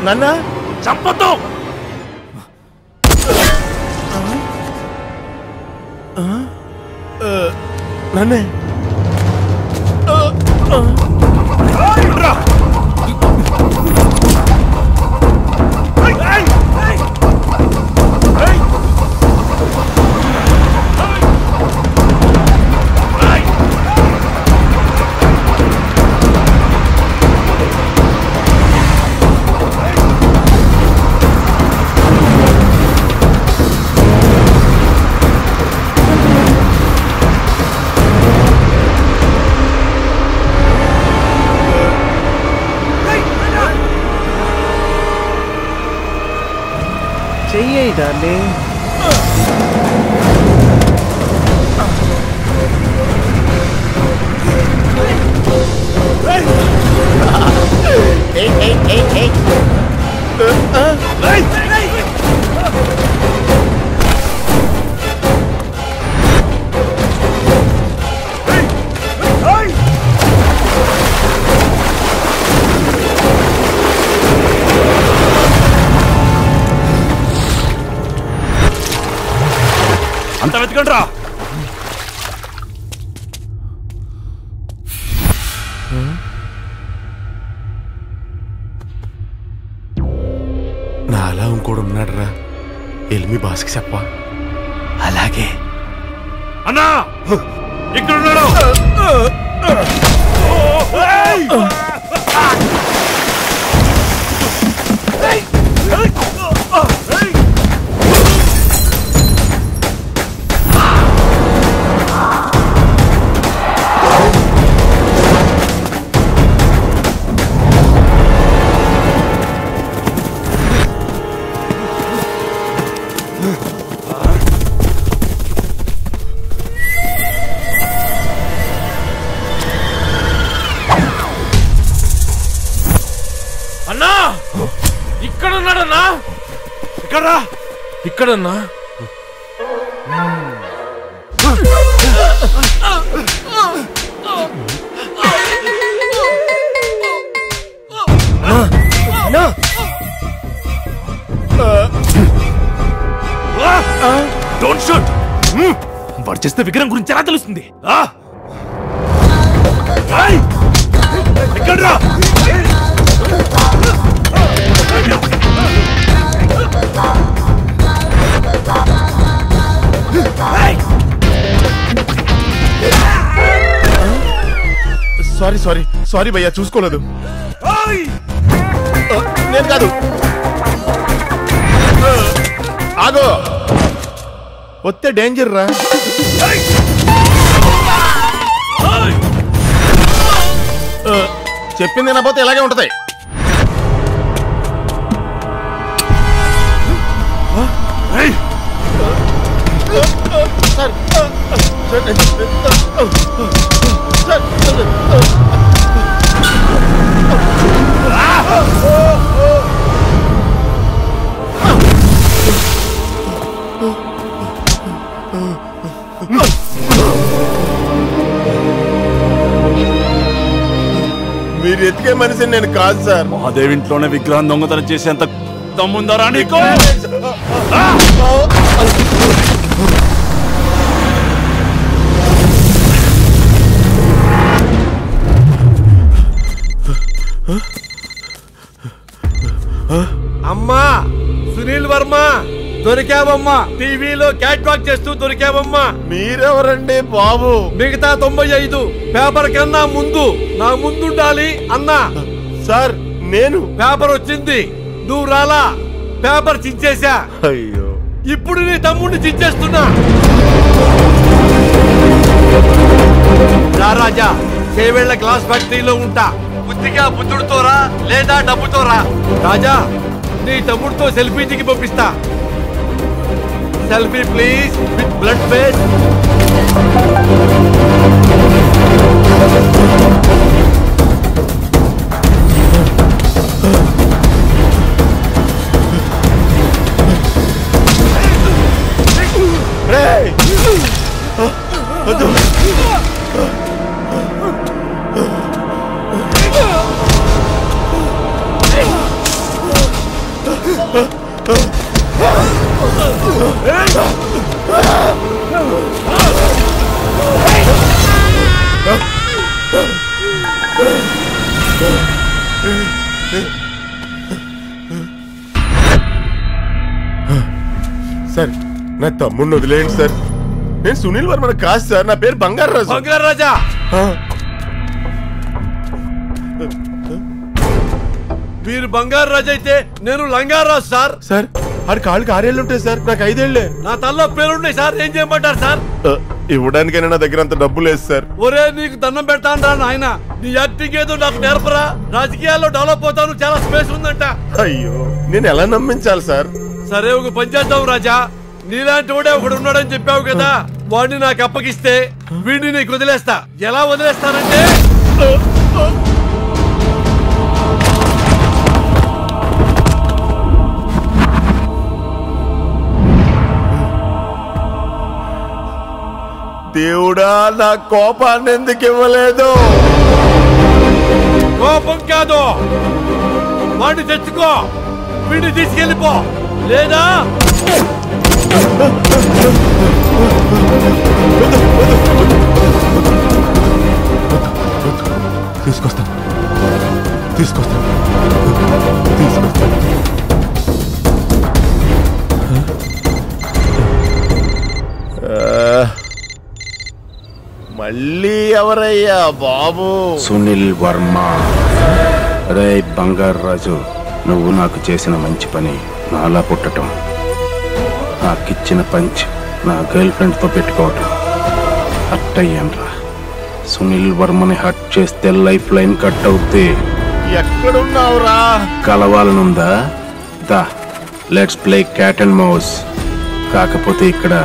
నన్నా చంపొద్దు. నన్నే చెయ్యి డార్లింగ్. అంత వెతకండి రా. నాలా ఇంకోడు ఉన్నాడు రా. ఎల్మి బాస్కి చెప్పా. అలాగే అన్నా ఇక్కడ ఉన్నాడు. అన్నా ఇక్కడున్నాడన్నా. ఇక్కడ ఇక్కడన్నా. Don't shoot. వాడు చేస్తే విగ్రహం గురించి ఎలా తెలుస్తుంది? ఎక్కడ్రా? సారీ సారీ సారీ భయ్యా, చూసుకోలేదు. నేను కాదు. ఆగో, వస్తే డేంజర్ రా. చెప్పింది వినకపోతే ఇలాగే ఉంటది. మీరు ఎతికే మనిషిని నేను కాదు సార్. మహాదేవ్ ఇంట్లోనే విగ్రహం దొంగతనం చేసేంత దమ్ముందరా నీకు? అమ్మా సునీల్ వర్మ దొరికావమ్మా. టీవీలో క్యాట్ వాక్ చేస్తూ దొరికావమ్మా. మీరెవరండి బాబు? మిగతా 95 పేపర్ కన్నా ముందు నా ముందుండాలి అన్నా. సార్ నేను పేపర్ వచ్చింది, నువ్వు రాలా. పేపర్ చించేశా. అయ్యో, ఇప్పుడు నీ తమ్ముడిని చించేస్తున్నా. రాజా చేవేళ్ల గ్లాస్ ఫ్యాక్టరీలో ఉంటా. బుద్ధిగా బుద్ధుడితో రా లేదా డబ్బుతో రా. రాజా నీ తమ్ముడితో సెల్ఫీ దిగి పంపిస్తా. Selfie please with blood face. Sir నా తమ్ముడిని వదిలేయండి సార్. నేను సునీల్ వర్మ కాదు సార్, నా పేరు బంగారాజు. బంగారాజా? మీరు బంగారాజు అయితే నేను లంగారాజు సార్. సార్ ఆడి కాళ్ళకి 6 ఏళ్ళు ఉంటాయి సార్, నాకు 5 ఏళ్లే. నా తల్లో పేరున్నాయి సార్, ఏం చేయమంటారు సార్? ఇవ్వడానికైనా నా దగ్గర అంత డబ్బు లేదు సార్. ఒరే నీకు దండం పెడతాను రా నాయన, నీ యాక్టింగ్ ఏదో నాకు నేర్పరా. రాజకీయాల్లో డెవలప్ అవుతాను, చాలా స్పేస్ ఉందంట. అయ్యో నేను ఎలా నమ్మించాలి సార్? సరే ఒక పని చేద్దాం రాజా, నీలాంటి వాడే ఒకడు ఉన్నాడని చెప్పావు కదా, వాడిని నాకు అప్పగిస్తే వీడిని నీకు వదిలేస్తా. ఎలా వదిలేస్తానంటే దేవుడా నా కోపాన్ని ఎందుకు ఇవ్వలేదు? కోపం కాదు, వాడిని తెచ్చుకో, వీడిని తీసుకెళ్ళిపో, లేదా తీసుకొస్తాను తీసుకొస్తాను తీసుకొస్తాను. మళ్ళీ ఎవరయ్యా బాబు? సునీల్ వర్మ. రే బంగారాజు, నువ్వు నాకు చేసిన మంచి పని నాలా పుట్టడం, నాకిచ్చిన పంచ్ నా గర్ల్ ఫ్రెండ్తో పెట్టుకోవటం, అట్టయ్యాన్రా. సునీల్ వర్మని హట్ చేస్తే లైఫ్ లైన్ కట్ అవుతే ఎక్కడున్నావురా? కలవాలనుందా? దా let's play cat and mouse. కాకపోతే ఇక్కడ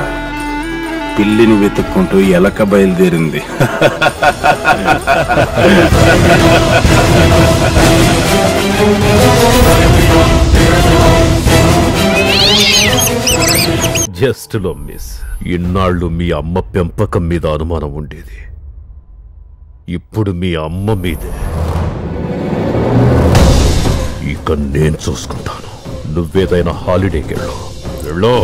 పిల్లిని వెతుక్కుంటూ ఎలక బయలుదేరింది. జస్ట్ లో మిస్. ఇన్నాళ్ళు మీ అమ్మ పెంపకం మీద అనుమానం ఉండేది, ఇప్పుడు మీ అమ్మ మీదే. ఇక నేను చూసుకుంటాను. నువ్వేదైనా హాలిడేకి వెళ్ళు.